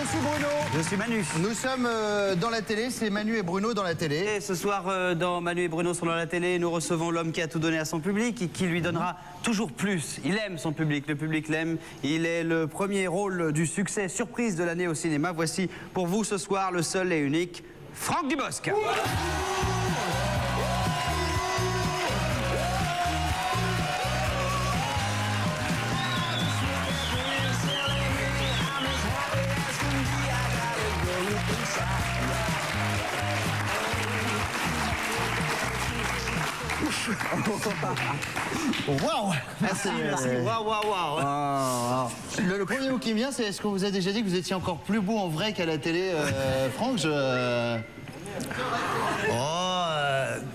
suis Bruno. Je suis Manu. Nous sommes dans la télé, c'est Manu et Bruno dans la télé. Et ce soir, dans Manu et Bruno sont dans la télé, nous recevons l'homme qui a tout donné à son public et qui lui donnera toujours plus. Il aime son public, le public l'aime. Il est le premier rôle du succès surprise de l'année au cinéma. Voici pour vous ce soir le seul et unique Franck Dubosc. Waouh! Merci. Waouh, waouh, waouh. Le premier mot qui me vient, c'est est-ce qu'on vous a déjà dit que vous étiez encore plus beau en vrai qu'à la télé, Franck?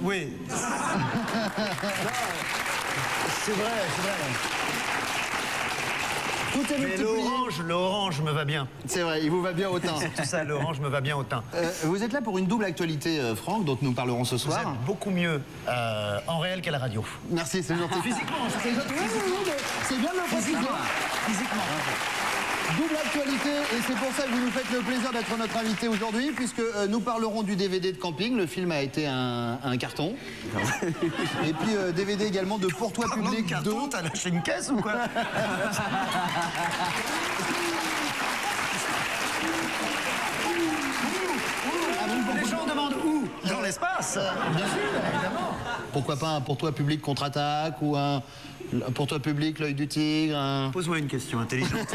Oui. C'est vrai. Tout est Mais multiplié. l'orange me va bien. C'est vrai, il vous va bien au teint. Tout ça, l'orange me va bien au teint. Vous êtes là pour une double actualité, Franck, dont nous parlerons ce Vous soir. êtes beaucoup mieux en réel qu'à la radio. Merci, c'est gentil. Physiquement, C'est gentil. C'est bien de le préciser. Physiquement. Double actualité, et c'est pour ça que vous nous faites le plaisir d'être notre invité aujourd'hui, puisque nous parlerons du DVD de camping. Le film a été un carton. Et puis DVD également de Pour toi public 2. T'as lâché une caisse ou quoi? Les gens demandent où? Dans l'espace. Bien sûr, évidemment. Pourquoi pas un Pour toi public contre-attaque ou un Pour toi public l'œil du tigre. Pose-moi une question intelligente.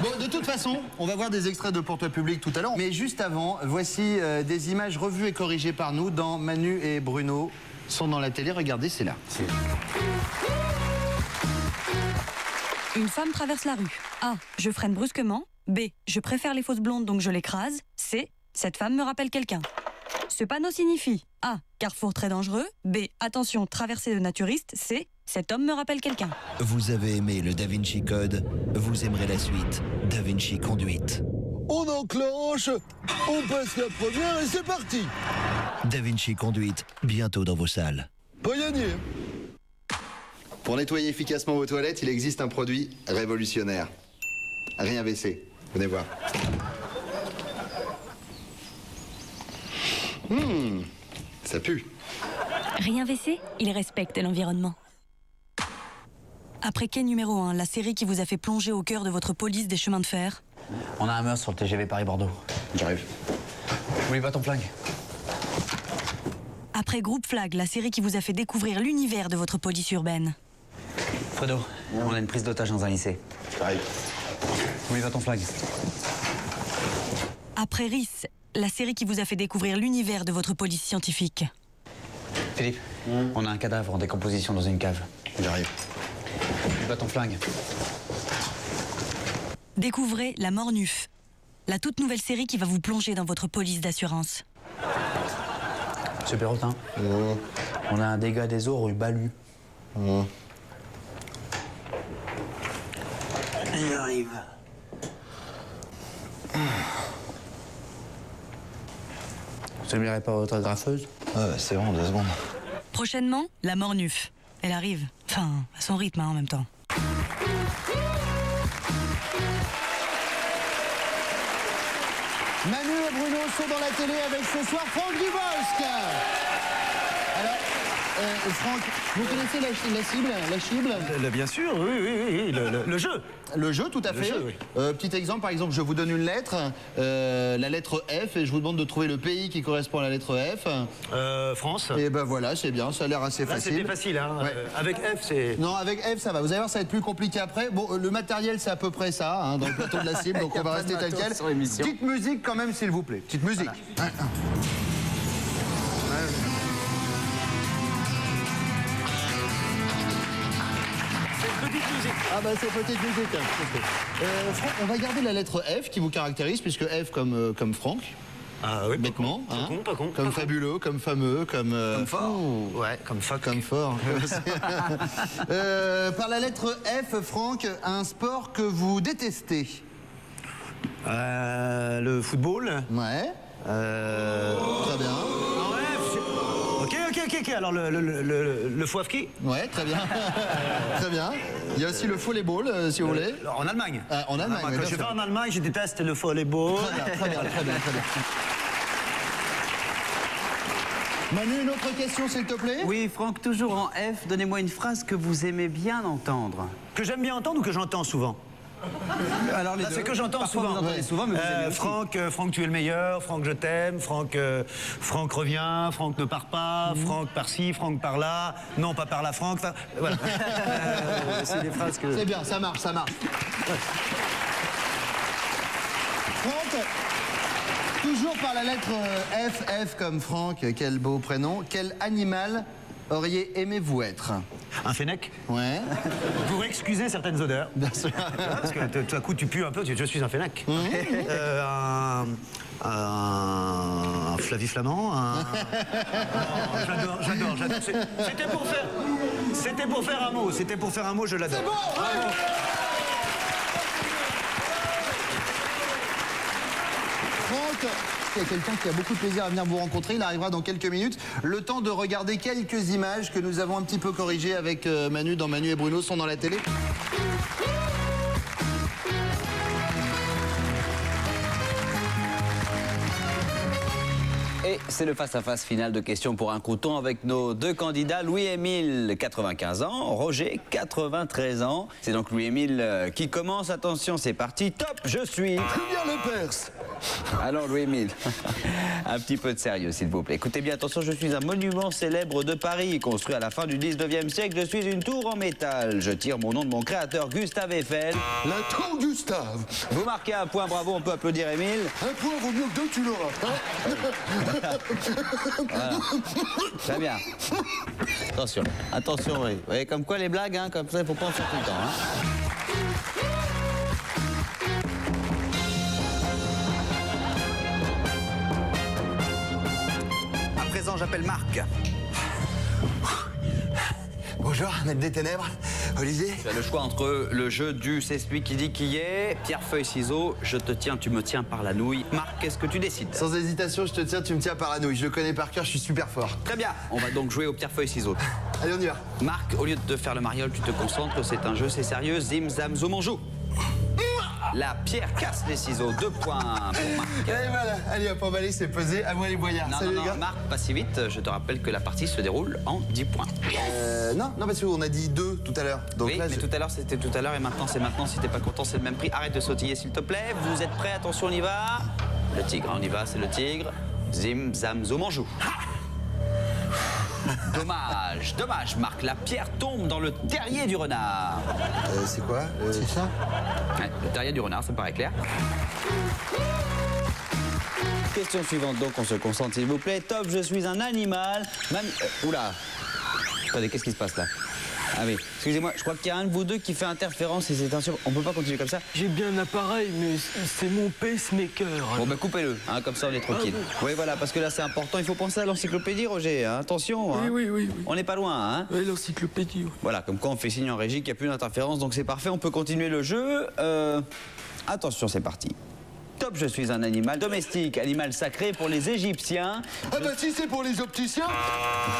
Bon, de toute façon, on va voir des extraits de Pour toi public tout à l'heure. Mais juste avant, voici des images revues et corrigées par nous dans Manu et Bruno sont dans la télé. Regardez, c'est là. Une femme traverse la rue. A. Je freine brusquement. B. Je préfère les fausses blondes donc je l'écrase. C. Cette femme me rappelle quelqu'un. Ce panneau signifie A. Carrefour très dangereux. B. Attention, traversée de naturistes. C. Cet homme me rappelle quelqu'un. Vous avez aimé le Da Vinci Code, vous aimerez la suite. Da Vinci Conduite. On enclenche, on passe la première et c'est parti. Da Vinci Conduite, bientôt dans vos salles. Pas gagné. Pour nettoyer efficacement vos toilettes, il existe un produit révolutionnaire. Rien WC. Venez voir. Ça pue. Rien WC, il respecte l'environnement. Après quai numéro 1, la série qui vous a fait plonger au cœur de votre police des chemins de fer. On a un meurtre sur le TGV Paris-Bordeaux. J'arrive. Oui, va ton flingue. Après Groupe Flag, la série qui vous a fait découvrir l'univers de votre police urbaine. Fredo, on a une prise d'otage dans un lycée. J'arrive. Oui, va ton flingue. Après RIS, la série qui vous a fait découvrir l'univers de votre police scientifique. Philippe, on a un cadavre en décomposition dans une cave. J'arrive. Oui, va ton flingue. Découvrez La Mort Nuf, la toute nouvelle série qui va vous plonger dans votre police d'assurance. Monsieur Perrotin, on a un dégât des eaux rue Balu. J'arrive. Vous n'aimerez pas votre graffeuse? C'est bon, 2 secondes. Prochainement, La Mort Nuf. Elle arrive. Enfin, à son rythme en même temps. Manu et Bruno sont dans la télé avec ce soir Franck Dubosc. Alors, Franck, vous connaissez la cible? Bien sûr, oui, le jeu. Le jeu, tout à fait. jeu, oui. Petit exemple, par exemple, je vous donne une lettre, la lettre F, et je vous demande de trouver le pays qui correspond à la lettre F. France. Et ben voilà, c'est bien, ça a l'air assez Là, facile. c'était facile, hein. Ouais. Avec F, c'est... Non, avec F, ça va. Vous allez voir, ça va être plus compliqué après. Bon, le matériel, c'est à peu près ça, hein, dans le plateau de la cible, donc on va rester tel quel. Petite musique quand même, s'il vous plaît. Petite musique. Voilà. Ah bah c'est petite musique. Franck, on va garder la lettre F qui vous caractérise, puisque F comme Franck, Ah oui, bêtement. pas con, pas con. Comme fabuleux, comme fameux, comme... fort. Ouais, comme fuck. Comme fort. Par la lettre F, Franck, un sport que vous détestez. Le football. Ouais. Très bien. Ok, compliqué. Alors, le fouafki Ouais, très bien. Très bien. Il y a aussi le volleyball, si vous voulez. en Allemagne. En Allemagne, oui, Quand bien je sûr. vais en Allemagne, je déteste le volleyball. Très bien, très bien, très bien, très bien. Manu, une autre question, s'il te plaît? Oui, Franck, toujours en F, donnez-moi une phrase que vous aimez bien entendre. Que j'aime bien entendre ou que j'entends souvent? Alors les Là, deux. c'est que j'entends Parfois, souvent. vous entendez souvent, mais vous aimez aussi. Franck, tu es le meilleur. Franck, je t'aime. Franck, revient. Franck, ne part pas. Franck, par-ci. Franck, par-là. Non, pas par là, Franck. Enfin, voilà. C'est des phrases que... C'est bien, ça marche, ça marche. Franck, toujours par la lettre F comme Franck, quel beau prénom. Quel animal auriez aimé-vous être? Un fennec. Ouais. Pour excuser certaines odeurs. Bien sûr. Parce que tout à coup, tu pues un peu. Je suis un fennec. Un flaviflamand. J'adore. C'était pour faire un mot. C'était pour faire un mot, je l'adore. C'est bon, ouais. Franck, il y a quelqu'un qui a beaucoup de plaisir à venir vous rencontrer. Il arrivera dans quelques minutes. Le temps de regarder quelques images que nous avons un petit peu corrigées avec Manu dans Manu et Bruno sont dans la télé. Et c'est le face-à-face final de questions pour un crouton avec nos deux candidats, Louis-Émile, 95 ans, Roger, 93 ans. C'est donc Louis-Émile qui commence. Attention, c'est parti. Top, je suis... Julien Lepers. Alors Louis-Émile, un petit peu de sérieux s'il vous plaît. Écoutez bien, attention, je suis un monument célèbre de Paris, construit à la fin du 19e siècle. Je suis une tour en métal. Je tire mon nom de mon créateur, Gustave Eiffel. La tour Gustave. Vous marquez un point, bravo, on peut applaudir Émile. Un point vaut mieux que deux, tu l'auras. Voilà. Très bien. Attention, attention, oui. Vous voyez, comme quoi les blagues, hein, comme ça, il ne faut pas en faire tout le temps. Hein. À présent, j'appelle Marc. Bonjour, maître des ténèbres. Olivier. Tu as le choix entre le jeu du c'est celui qui dit qui est, pierre, feuille, ciseaux, je te tiens, tu me tiens par la nouille. Marc, qu'est-ce que tu décides? Sans hésitation, je te tiens, tu me tiens par la nouille. Je le connais par cœur, je suis super fort. Très bien, on va donc jouer au pierre, feuille, ciseaux. Allez, on y va. Marc, au lieu de faire le mariole, tu te concentres, c'est un jeu, c'est sérieux. Zim, zam, zoom, on joue. La pierre casse les ciseaux, 2 points pour Marc. Allez, voilà. Allez, hop, emballé, c'est posé. À moi les boyards. Non, Salut non, les gars. Marc, pas si vite, je te rappelle que la partie se déroule en 10 points. Non, parce qu'on a dit 2 tout à l'heure. Donc Oui, là, mais tout à l'heure c'était tout à l'heure et maintenant c'est maintenant. Si t'es pas content, c'est le même prix. Arrête de sautiller s'il te plaît. Vous êtes prêts? Attention, on y va. Le tigre, hein, on y va, c'est le tigre. Zim, zam, zoom, on joue. Dommage, dommage, Marc. La pierre tombe dans le terrier du renard. c'est quoi C'est ça. Ouais, le terrier du renard, ça me paraît clair. Question suivante, donc on se concentre s'il vous plaît. Top, je suis un animal. Oula. Attendez, qu'est-ce qui se passe là? Ah oui, excusez-moi, je crois qu'il y a un de vous deux qui fait interférence et c'est sûr. On peut pas continuer comme ça. J'ai bien un appareil, mais c'est mon pacemaker. Bon ben coupez-le, hein, comme ça on est tranquille. Oui voilà, parce que là c'est important, il faut penser à l'encyclopédie Roger, hein. Attention. Hein. Oui. On n'est pas loin, hein. Oui, l'encyclopédie. Oui. Voilà, comme quoi on fait signe en régie qu'il n'y a plus d'interférence, donc c'est parfait, on peut continuer le jeu. Attention, c'est parti. Top, je suis un animal domestique, animal sacré pour les Égyptiens. Ah bah si c'est pour les opticiens,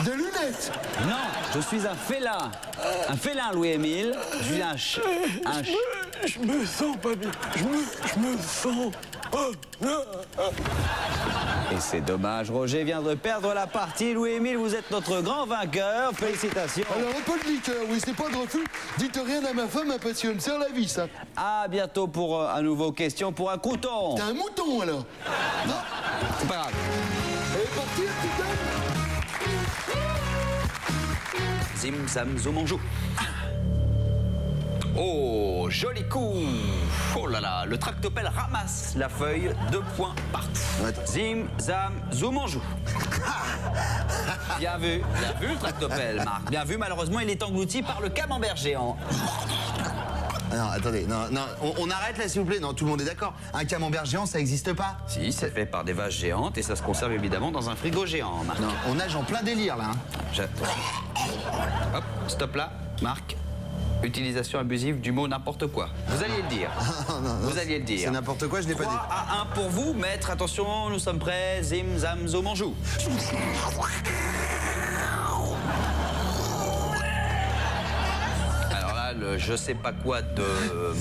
des lunettes. Non, je suis un félin. Un félin, Louis-Émile. Je suis Je me sens pas bien. Je me sens. Et c'est dommage, Roger vient de perdre la partie. Louis-Émile, vous êtes notre grand vainqueur. Félicitations. Alors un peu de liqueur, oui, c'est pas de refus. Dites rien à ma femme, parce qu'elle me sert la vie, ça. À bientôt pour un nouveau question pour un crouton. T'es un mouton, alors. Non. C'est pas grave. Elle est partie, putain. Zim, zam, zoom, on joue. Oh, joli coup. Oh là là, le tractopelle ramasse la feuille, 2 points partout. Zim, zam, zoom, on joue. Bien vu le tractopelle, Marc. Bien vu, malheureusement, il est englouti par le camembert géant. Non, attendez, non, on arrête là s'il vous plaît. Non, tout le monde est d'accord. Un camembert géant, ça n'existe pas. Si, c'est fait par des vaches géantes et ça se conserve évidemment dans un frigo géant, Marc. Non, on nage en plein délire là. Hein. Hop, stop là, Marc. Utilisation abusive du mot n'importe quoi. Vous alliez le dire. Vous alliez le dire. C'est n'importe quoi, je n'ai pas 3 dit. à 1 pour vous, maître. Attention, nous sommes prêts. Zim, zam, zoom, on joue. je sais pas quoi de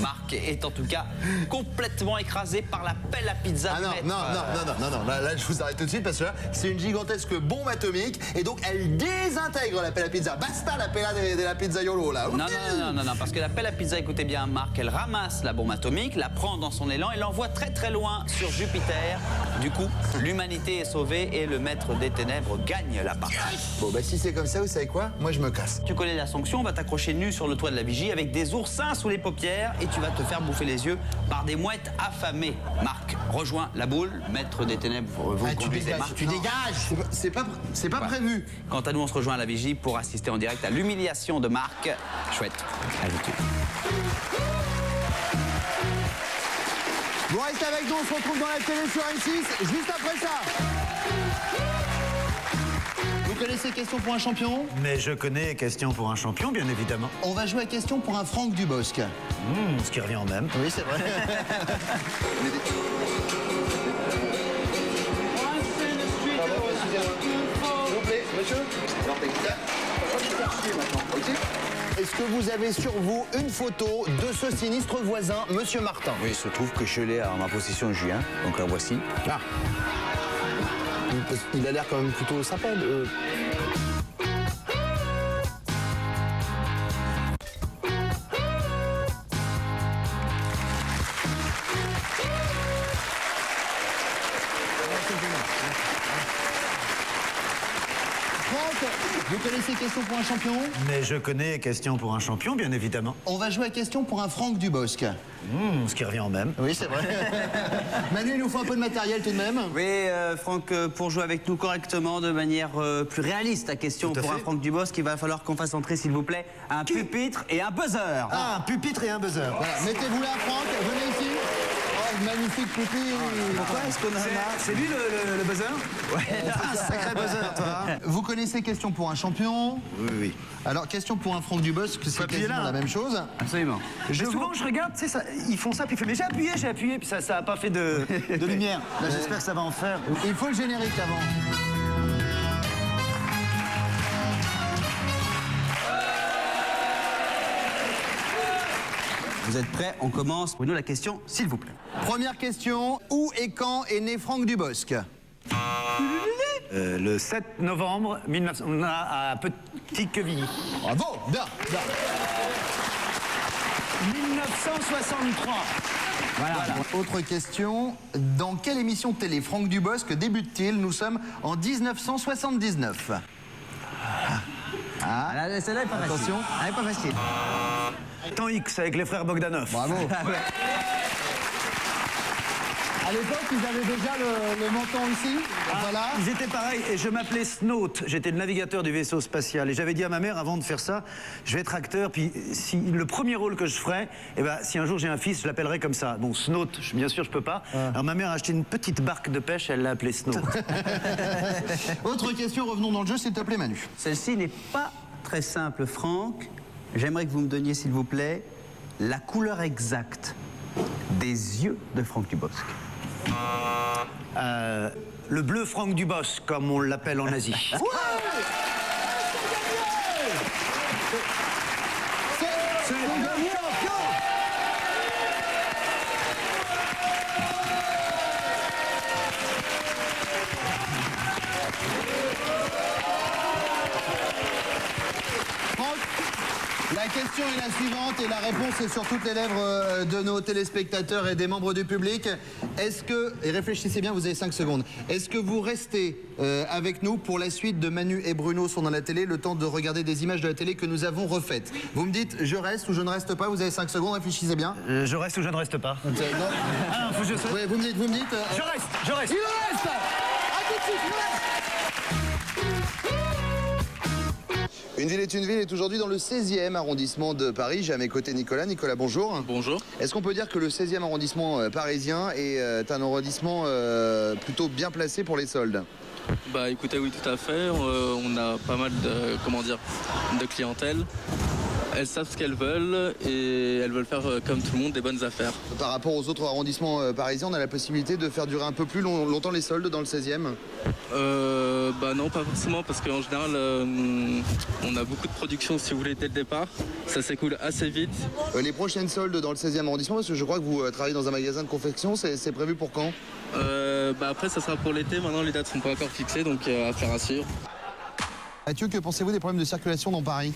Marc est en tout cas complètement écrasé par la pelle à pizza. Ah non, non, là je vous arrête tout de suite parce que là c'est une gigantesque bombe atomique et donc elle désintègre la pelle à pizza. Basta la pelle de la pizzaiolo là. Non, parce que la pelle à pizza, écoutez bien Marc, elle ramasse la bombe atomique, la prend dans son élan et l'envoie très très loin sur Jupiter. Du coup, l'humanité est sauvée et le maître des ténèbres gagne la partie. Bon bah si c'est comme ça, vous savez quoi? Moi je me casse. Tu connais la sanction, on va t'accrocher nu sur le toit de la vigie avec des oursins sous les paupières et tu vas te faire bouffer les yeux par des mouettes affamées. Marc, rejoins la boule, maître des ténèbres, vous conduisez Marc. Tu dégages. C'est pas prévu. Quant à nous, on se rejoint à la vigie pour assister en direct à l'humiliation de Marc. Chouette. Allez, tout. Bon, restez avec nous, on se retrouve dans la télé sur M6, juste après ça. Vous connaissez Question pour un champion? Mais je connais Question pour un champion, bien évidemment. On va jouer à Question pour un Franck Dubosc. Ce qui revient au même. Oui, c'est vrai. S'il vous plaît, monsieur. Est-ce que vous avez sur vous une photo de ce sinistre voisin, monsieur Martin? Oui, il se trouve que je l'ai en ma possession, Julien. Donc la voici. Ah. Il a l'air quand même plutôt sympa. Franck, vous connaissez Question pour un champion? Mais je connais Question pour un champion, bien évidemment. On va jouer à Question pour un Franck Dubosc. Ce qui revient au même. Oui, c'est vrai. Manu, il nous faut un peu de matériel tout de même. Oui, Franck, pour jouer avec nous correctement, de manière plus réaliste à Question pour un Franck Dubosc, il va falloir qu'on fasse entrer, s'il vous plaît, un pupitre et un buzzer. Ah, un pupitre et un buzzer. Voilà, mettez-vous là, Franck, venez ici. Oh, magnifique pupitre. Pourquoi est-ce qu'on a C'est lui le buzzer? Ouais. Un sacré buzzer, toi. Vous connaissez Question pour un champion? Oui. Alors, Question pour un Franck Dubosc, c'est quasiment la même chose. Absolument. Souvent, je regarde, tu sais, ça, ils font ça, puis ils font, mais j'ai appuyé, puis ça a pas fait de lumière. Là, j'espère que ça va en faire. Il faut le générique avant. Vous êtes prêts? On commence. Pour nous la question, s'il vous plaît. Première question, où et quand est né Franck Dubosc? Le 7 novembre 1900, on a à Petit-Quevilly. Bravo, bien. 1963. Voilà. Autre question, dans quelle émission de télé Franck Dubosc débute-t-il? Nous sommes en 1979. Celle-là est pas facile. Attention. Elle est pas facile. Temps X avec les frères Bogdanov. Bravo. À l'époque, ils avaient déjà le menton ici. Voilà. Ils étaient pareils et je m'appelais Snout. J'étais le navigateur du vaisseau spatial. Et j'avais dit à ma mère avant de faire ça, je vais être acteur, puis si le premier rôle que je ferais, si un jour j'ai un fils, je l'appellerai comme ça. Bon, Snout, bien sûr, je peux pas. Alors ma mère a acheté une petite barque de pêche, elle l'a appelée Snout. Autre question, revenons dans le jeu, s'il te plaît, Manu. Celle-ci n'est pas très simple, Franck. J'aimerais que vous me donniez, s'il vous plaît, la couleur exacte des yeux de Franck Dubosc. Le bleu Franck Dubosc, comme on l'appelle en Asie. C'est gagné. La question est la suivante et la réponse est sur toutes les lèvres de nos téléspectateurs et des membres du public. Est-ce que, et réfléchissez bien, vous avez 5 secondes, est-ce que vous restez avec nous pour la suite de Manu et Bruno sont dans la télé, le temps de regarder des images de la télé que nous avons refaites? Vous me dites je reste ou je ne reste pas, vous avez 5 secondes, réfléchissez bien. Je reste ou je ne reste pas? Ah, faut que je saute. Ouais, vous me dites. Je reste. Il reste. À tout de suite, il reste. Une ville est une ville est aujourd'hui dans le 16e arrondissement de Paris. J'ai à mes côtés Nicolas. Nicolas, bonjour. Bonjour. Est-ce qu'on peut dire que le 16e arrondissement parisien est un arrondissement plutôt bien placé pour les soldes? Bah écoutez, oui, tout à fait. On a pas mal de, de clientèle. elles savent ce qu'elles veulent et elles veulent faire comme tout le monde des bonnes affaires. Par rapport aux autres arrondissements parisiens, on a la possibilité de faire durer un peu plus longtemps les soldes dans le 16e? Bah non, pas forcément, parce qu'en général, on a beaucoup de production, si vous voulez, dès le départ. Ça s'écoule assez vite. Les prochaines soldes dans le 16e arrondissement, parce que je crois que vous travaillez dans un magasin de confection, c'est prévu pour quand? Bah après, ça sera pour l'été. Maintenant, les dates ne sont pas encore fixées, donc affaire à suivre. Mathieu, que pensez-vous des problèmes de circulation dans Paris?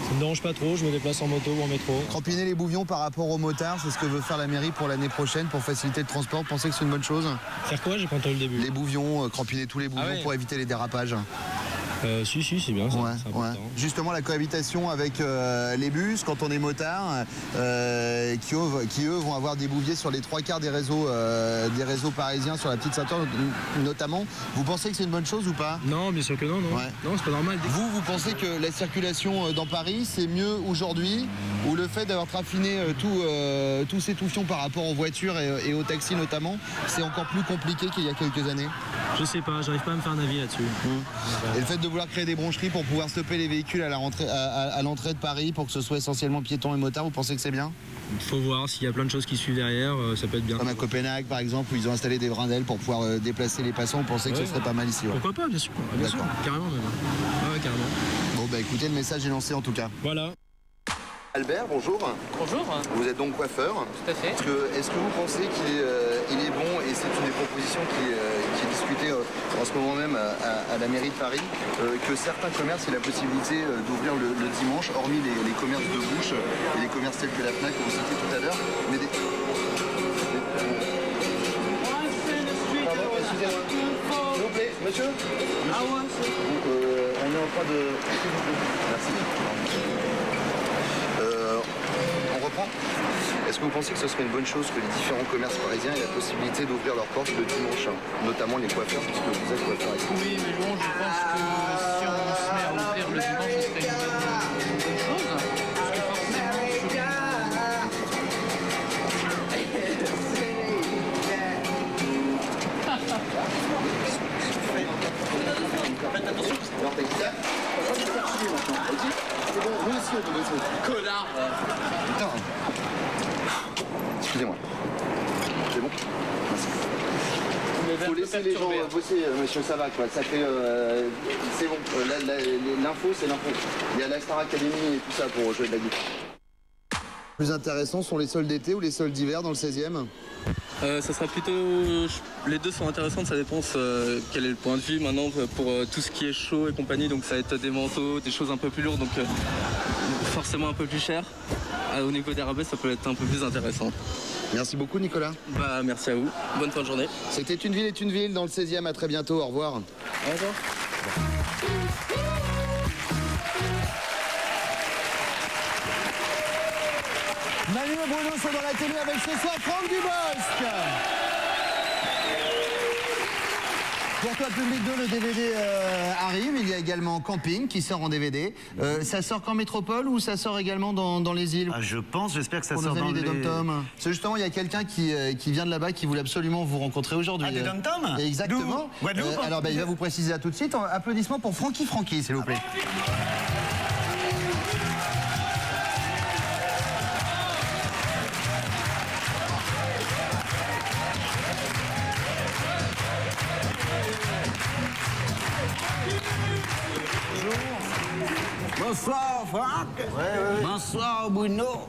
Ça me dérange pas trop, je me déplace en moto ou en métro. Crampiner les bouvions par rapport aux motards, c'est ce que veut faire la mairie pour l'année prochaine pour faciliter le transport. Vous pensez que c'est une bonne chose? Faire quoi? J'ai pas entendu le début. Les bouvions, crampiner tous les bouvions pour éviter les dérapages. Si, c'est bien ça. Ouais, c'est important. Justement, la cohabitation avec les bus, quand on est motard, qui eux vont avoir des bouviers sur les 3/4 des réseaux parisiens, sur la petite ceinture notamment. Vous pensez que c'est une bonne chose ou pas? Non, bien sûr que non. Ouais. Non, c'est pas normal. Vous pensez que la circulation dans Paris, c'est mieux aujourd'hui, ou le fait d'avoir raffiné tous ces toufions par rapport aux voitures et aux taxis notamment, c'est encore plus compliqué qu'il y a quelques années? Je sais pas, j'arrive pas à me faire un avis là-dessus. Et le fait de vouloir créer des broncheries pour pouvoir stopper les véhicules à l'entrée de Paris pour que ce soit essentiellement piétons et motards, vous pensez que c'est bien? Il faut voir s'il y a plein de choses qui suivent derrière, ça peut être bien. Comme à Copenhague par exemple, où ils ont installé des brindelles pour pouvoir déplacer les passants, vous pensez que ce serait pas mal ici? Pourquoi pas, bien sûr. Bien sûr. Carrément même. Ouais, carrément. Bon bah écoutez, le message est lancé en tout cas. Voilà. Albert, bonjour. Bonjour. Vous êtes donc coiffeur. Tout à fait. Est-ce que vous pensez qu'il est bon, et c'est une des propositions qui est discutée en ce moment même à la mairie de Paris, que certains commerces aient la possibilité d'ouvrir le dimanche, hormis les commerces de bouche et les commerces tels que la FNAC que vous citiez tout à l'heure, mais des... Pardon, excusez-moi. S'il vous plaît, monsieur, on est en train de... Merci. On reprend. Est-ce que vous pensez que ce serait une bonne chose que les différents commerces parisiens aient la possibilité d'ouvrir leurs portes le dimanche, notamment les coiffeurs, puisque vous êtes coiffeur? Oui, mais bon, je pense que si on se met à ouvrir le dimanche, ce serait une bonne chose. Parce que forcément, Faites attention. Alors t'as dit ça? C'est bon, nous aussi on peut bosser. connard. Putain. Excusez-moi. C'est bon? Il faut laisser les gens bosser, monsieur, ça va quoi. Ça fait. C'est bon. L'info, c'est l'info. Il y a la Star Academy et tout ça pour jouer de la guitare. Plus intéressants sont les soldes d'été ou les soldes d'hiver dans le 16e? Ça sera plutôt... Les deux sont intéressantes, ça dépend quel est le point de vue. Maintenant, pour tout ce qui est chaud et compagnie, donc ça va être des manteaux, des choses un peu plus lourdes, donc forcément un peu plus cher. Au niveau des rabais, ça peut être un peu plus intéressant. Merci beaucoup, Nicolas. Bah, merci à vous. Bonne fin de journée. C'était Une ville est une ville dans le 16e. À très bientôt. Au revoir. Au revoir. Manu et Bruno sont dans la télé avec ce soir Franck Dubosc. Pour toi, public 2, le DVD arrive. Il y a également Camping qui sort en DVD. Ça sort qu'en métropole ou ça sort également dans les îles? Je pense, j'espère que ça pour sort nos dans amis des les... Dom-Tom. C'est justement, il y a quelqu'un qui vient de là-bas qui voulait absolument vous rencontrer aujourd'hui. Ah, des Dom-Tom? Exactement. Alors, il va vous préciser à tout de suite. Applaudissements pour Francky, s'il vous plaît. Bonsoir Franck. Bonsoir Bruno.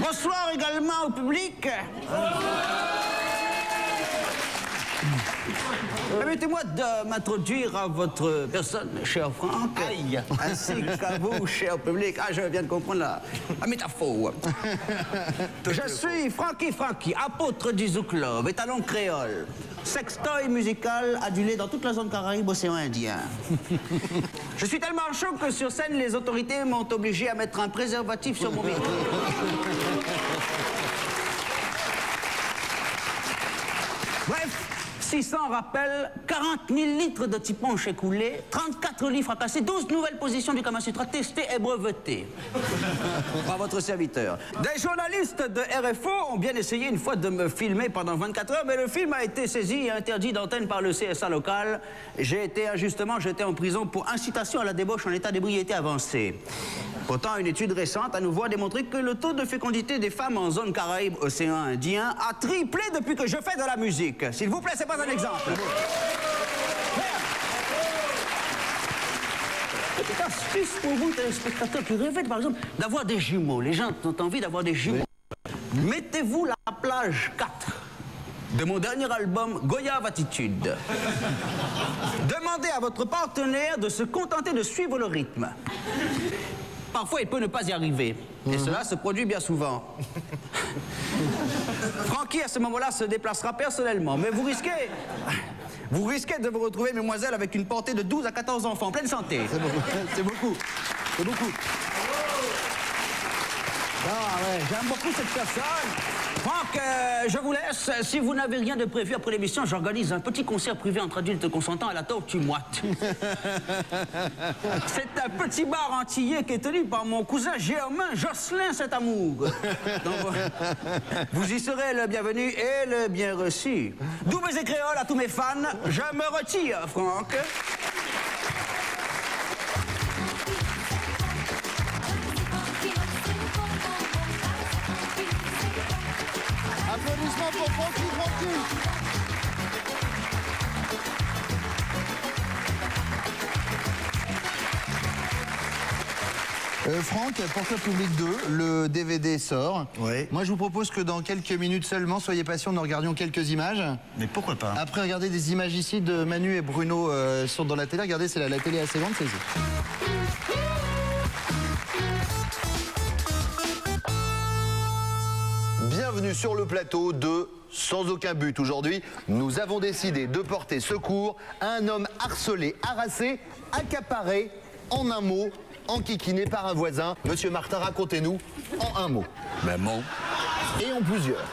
Bonsoir également au public. Permettez-moi de m'introduire à votre personne, cher Franck, ainsi qu'à vous, cher public. Ah, je viens de comprendre la métaphore. Je suis Francky, apôtre du Zouk Love, étalon créole, sextoy musical adulé dans toute la zone Caraïbe, océan Indien. Je suis tellement chaud que sur scène, les autorités m'ont obligé à mettre un préservatif sur mon micro. Bref, 600 rappels, 40 000 litres de tiponche écoulés, 34 livres fracassés, 12 nouvelles positions du Kama Sutra testées et brevetées. Par votre serviteur. Des journalistes de RFO ont bien essayé une fois de me filmer pendant 24 heures, mais le film a été saisi et interdit d'antenne par le CSA local. J'ai été injustement jeté en prison pour incitation à la débauche en état d'ébriété avancée. Pourtant, une étude récente à nouveau a démontré que le taux de fécondité des femmes en zone Caraïbe-Océan Indien a triplé depuis que je fais de la musique. S'il vous plaît, c'est pas un exemple. Petite astuce pour vous, téléspectateurs, qui rêvez, par exemple, d'avoir des jumeaux. Les gens ont envie d'avoir des jumeaux. Mettez-vous la plage 4 de mon dernier album, Goyave Attitude. Demandez à votre partenaire de se contenter de suivre le rythme. Parfois, il peut ne pas y arriver. Et cela se produit bien souvent. Francky, à ce moment-là, se déplacera personnellement. Mais vous risquez de vous retrouver, mesdemoiselles, avec une portée de 12 à 14 enfants en pleine santé. C'est beaucoup. C'est beaucoup. C'est beaucoup. Ah ouais, j'aime beaucoup cette personne. Franck, je vous laisse. Si vous n'avez rien de prévu après l'émission, j'organise un petit concert privé entre adultes consentants à la Tortue Moite. C'est un petit bar antillais qui est tenu par mon cousin Germain Jocelyn Saint-Amour. Donc, vous y serez le bienvenu et le bien reçu. D'où mes créoles à tous mes fans, je me retire, Franck. Applaudissements pour Francky. Franck, Pourquoi Public 2, le DVD sort. Oui. Moi, je vous propose que dans quelques minutes seulement, soyez patients, nous regardions quelques images. Mais pourquoi pas? Après, regardez des images ici de Manu et Bruno sont dans la télé. Regardez, c'est la télé est assez grande, c'est ici. Bienvenue sur le plateau de Sans aucun but. Aujourd'hui, nous avons décidé de porter secours à un homme harcelé, harassé, accaparé, en un mot, enquiquiné par un voisin. Monsieur Martin, racontez-nous en un mot. Ben bon. Et en plusieurs.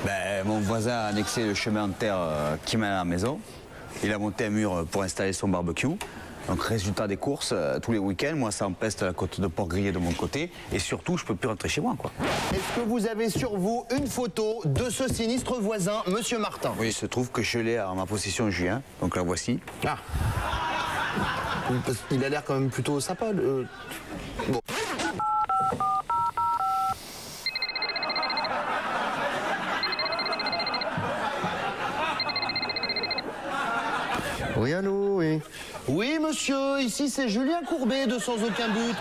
Ben, mon voisin a annexé le chemin de terre qui mène à la maison. Il a monté un mur pour installer son barbecue. Donc résultat des courses, tous les week-ends, moi ça empeste la côte de porc grillé de mon côté. Et surtout, je peux plus rentrer chez moi, quoi. Est-ce que vous avez sur vous une photo de ce sinistre voisin, Monsieur Martin? Oui, il se trouve que je l'ai en ma possession en juin. Donc la voici. Ah. Il a l'air quand même plutôt sympa. Bon. Oui, allô, oui. Oui, monsieur, ici c'est Julien Courbet de Sans aucun but.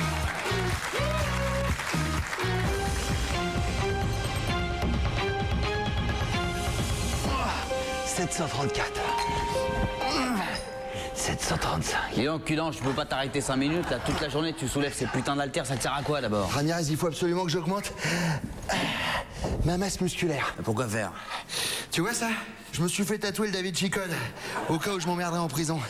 « 734. 735. Dis donc, Cudan, je peux pas t'arrêter 5 minutes, là, toute la journée tu soulèves ces putains d'haltères, ça te sert à quoi d'abord? Ragnarez, il faut absolument que j'augmente ma masse musculaire. Pourquoi faire? Tu vois ça? Je me suis fait tatouer le Da Vinci Code, au cas où je m'emmerderais en prison.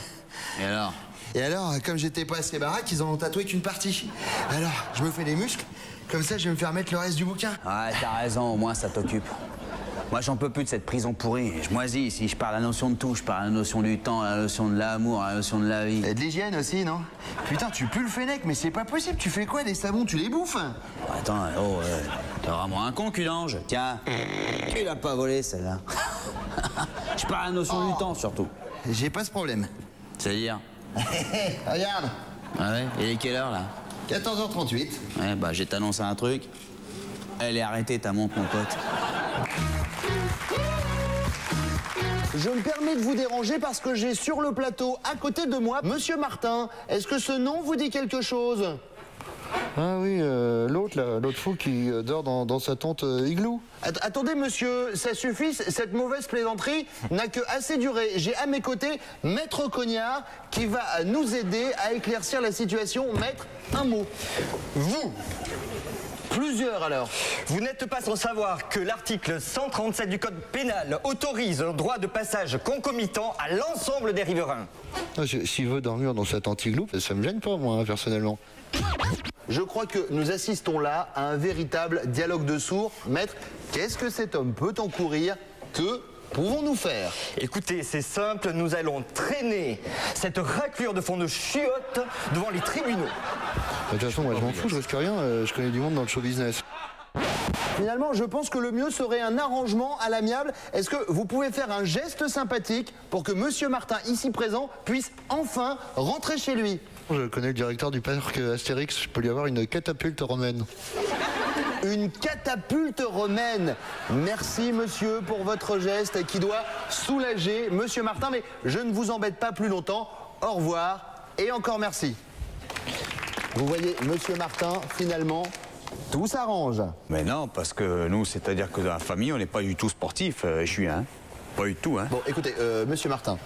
Et alors? Et alors, comme j'étais pas assez baraque, ils en ont tatoué qu'une partie. Alors, je me fais des muscles, comme ça je vais me faire mettre le reste du bouquin. Ouais, t'as raison, au moins ça t'occupe. Moi, j'en peux plus de cette prison pourrie. Je moisis ici. Je parle la notion de tout. Je parle la notion du temps, la notion de l'amour, la notion de la vie. Et de l'hygiène aussi, non? Putain, tu pues le Fennec, mais c'est pas possible. Tu fais quoi, des savons? Tu les bouffes? Attends, oh, t'es vraiment un con, cul-d'ange. Tiens, tu l'as pas volé, celle-là. Je parle la notion du temps, surtout. J'ai pas ce problème. C'est-à-dire? Regarde. Ah ouais? Il est quelle heure, là? 14h38. Ouais, bah, j'ai t'annoncé un truc. Elle est arrêtée, ta montre, mon pote. Je me permets de vous déranger parce que j'ai sur le plateau, à côté de moi, Monsieur Martin. Est-ce que ce nom vous dit quelque chose? Ah oui, l'autre fou qui dort dans sa tente igloo. Attendez, monsieur, ça suffit, cette mauvaise plaisanterie n'a que assez duré. J'ai à mes côtés Maître Cognard qui va nous aider à éclaircir la situation. Maître, un mot. Vous, plusieurs alors. Vous n'êtes pas sans savoir que l'article 137 du Code pénal autorise le droit de passage concomitant à l'ensemble des riverains. S'il veut dormir dans sa tente igloo, ça me gêne pas, moi, personnellement. Je crois que nous assistons là à un véritable dialogue de sourds. Maître, qu'est-ce que cet homme peut encourir? Que pouvons-nous faire? Écoutez, c'est simple, nous allons traîner cette raclure de fond de chiottes devant les tribunaux. De toute façon, moi je m'en fous, je risque rien, je connais du monde dans le show business. Finalement, je pense que le mieux serait un arrangement à l'amiable. Est-ce que vous pouvez faire un geste sympathique pour que Monsieur Martin, ici présent, puisse enfin rentrer chez lui? Je connais le directeur du parc Astérix, je peux lui avoir une catapulte romaine. Une catapulte romaine. Merci, monsieur, pour votre geste qui doit soulager monsieur Martin. Mais je ne vous embête pas plus longtemps. Au revoir et encore merci. Vous voyez, monsieur Martin, finalement, tout s'arrange. Mais non, parce que nous, c'est-à-dire que dans la famille, on n'est pas du tout sportif, je suis, hein. Pas du tout, hein. Bon, écoutez, monsieur Martin,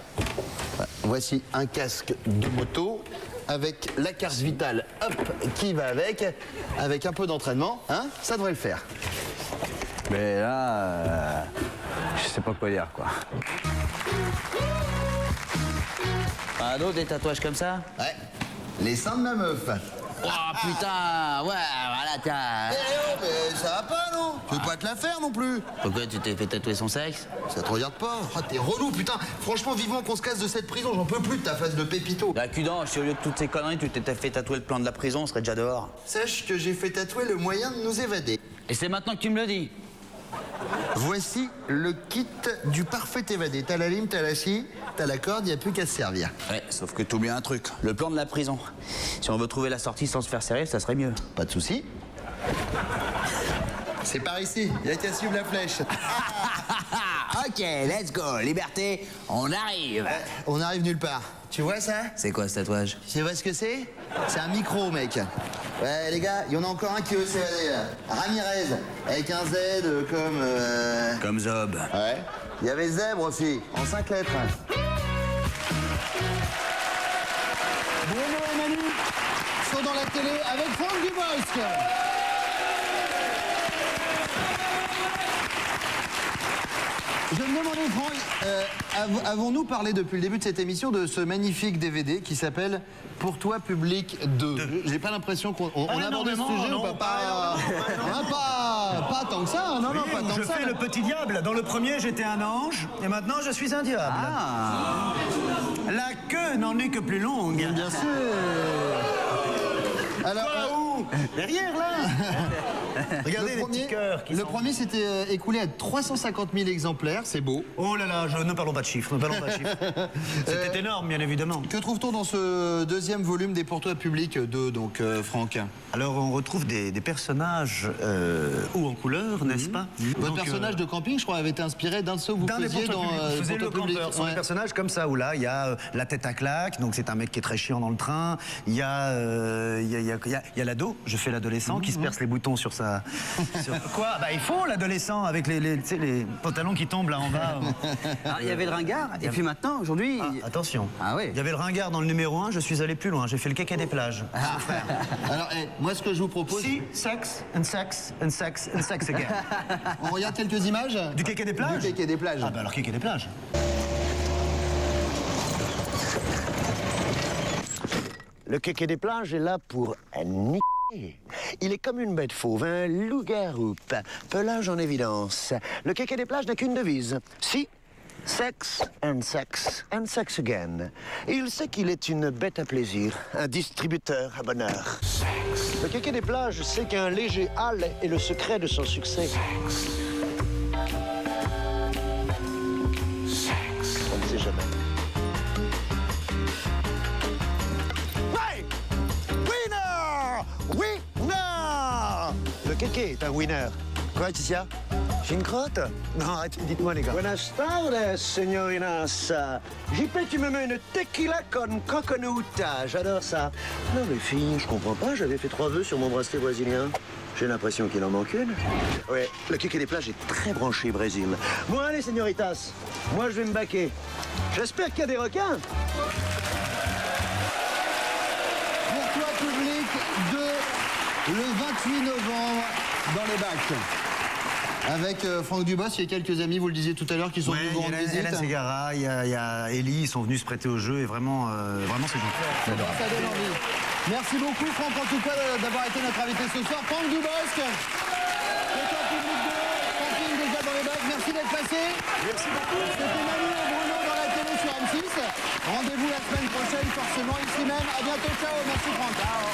voici un casque de moto avec la carte vitale, hop, qui va avec un peu d'entraînement, hein, ça devrait le faire. Mais là, je sais pas quoi dire, quoi. Ah, d'autres des tatouages comme ça? Ouais, les seins de ma meuf. Oh putain, ouais, voilà, tiens. Eh oh, mais ça va pas, non? Tu veux pas te la faire non plus? Pourquoi tu t'es fait tatouer son sexe? Ça te regarde pas? Ah, t'es relou, putain. Franchement, vivement qu'on se casse de cette prison, j'en peux plus de ta face de pépito. Bah, Cudan, si au lieu de toutes ces conneries, tu t'étais fait tatouer le plan de la prison, on serait déjà dehors. Sache que j'ai fait tatouer le moyen de nous évader. Et c'est maintenant que tu me le dis. Voici le kit du parfait évadé. T'as la lime, t'as la scie, t'as la corde, y a plus qu'à se servir. Ouais, sauf que t'oublies un truc, le plan de la prison. Si on veut trouver la sortie sans se faire serrer, ça serait mieux. Pas de souci. C'est par ici, y a qu'à suivre la flèche. Ok, let's go, liberté, on arrive. On arrive nulle part. Tu vois ça? C'est quoi ce tatouage? Tu sais pas ce que c'est? C'est un micro, mec. Ouais, les gars, il y en a encore un qui veut s'évader, là. Ramirez, avec un Z comme... Comme Zob. Ouais. Il y avait Zèbre aussi, en 5 lettres. Bruno et Manu sont dans la télé avec Franck Dubosc. Je me demandais, Franck, avons-nous parlé depuis le début de cette émission de ce magnifique DVD qui s'appelle Pour toi, public 2? J'ai pas l'impression qu'on a abordé ce sujet ou pas? Pas tant que ça, hein, non, pas tant Je que ça. fais le petit diable. Dans le premier, j'étais un ange, et maintenant, je suis un diable. Ah. La queue n'en est que plus longue. Bien sûr. Alors, derrière, là. Regardez les petits cœurs qui Le sont... premier s'était écoulé à 350 000 exemplaires, c'est beau. Oh là là, ne parlons pas de chiffres, ne parlons pas de chiffres. C'était énorme, bien évidemment. Que trouve-t-on dans ce deuxième volume des Pour toi public 2, donc, Franck? Alors, on retrouve des personnages hauts en couleur, n'est-ce pas? Votre personnage de camping, je crois, avait été inspiré d'un de ceux que vous faisiez dans je faisais le public. campeur. Ce sont des personnages comme ça, où là, il y a la tête à claque, donc c'est un mec qui est très chiant dans le train. Il y a l'ado, je fais l'adolescent, qui se perce les boutons sur sa... Quoi? Bah, il faut l'adolescent, avec les pantalons qui tombent là en bas. Alors, il y avait le ringard, et puis maintenant, aujourd'hui... Ah, attention. Ah oui. Il y avait le ringard dans le numéro 1, je suis allé plus loin, j'ai fait le kéké des plages. Alors, moi, ce que je vous propose... Si, sex, and sex, and sex, and sex again. On regarde quelques images? Du kéké des plages? Du kéké des plages. Ah bah alors kéké des plages. Le kéké des plages est là pour niquer. Il est comme une bête fauve, un loup-garou, pelage en évidence. Le kéké des plages n'a qu'une devise. Si, sex and sex and sex again. Et il sait qu'il est une bête à plaisir, un distributeur à bonheur. Le kéké des plages sait qu'un léger hâle est le secret de son succès. On ne sait jamais. Ouais! Winner! Winner! Le kéké est un winner. Quoi, Laetitia? J'ai une crotte? Non, arrêtez, dites-moi, les gars. Buenas tardes, señorinas. JP, tu me mets une tequila con coconuta. J'adore ça. Non, les filles, je comprends pas. J'avais fait 3 vœux sur mon bracelet brésilien. J'ai l'impression qu'il en manque une. Ouais, le kéké des plages est très branché Brésil. Bon, allez, señoritas. Moi, je vais me baquer. J'espère qu'il y a des requins. Pour toi, public 2, le 28 novembre, dans les bacs. Avec Franck Dubosc, il y a quelques amis, vous le disiez tout à l'heure, qui sont venus vous rendre visite. Hélène Ségara, il y a Ellie, ils sont venus se prêter au jeu et vraiment, c'est gentil. Ça donne envie. Merci beaucoup, Franck, en tout cas, d'avoir été notre invité ce soir. Franck Dubosc, pour toi, public 2, camping déjà dans les bacs. Merci d'être passé. Merci beaucoup. C'était Manu et Bruno dans la télé sur M6. Rendez-vous la semaine prochaine, forcément, ici même. À bientôt, ciao. Merci, Franck. Ciao.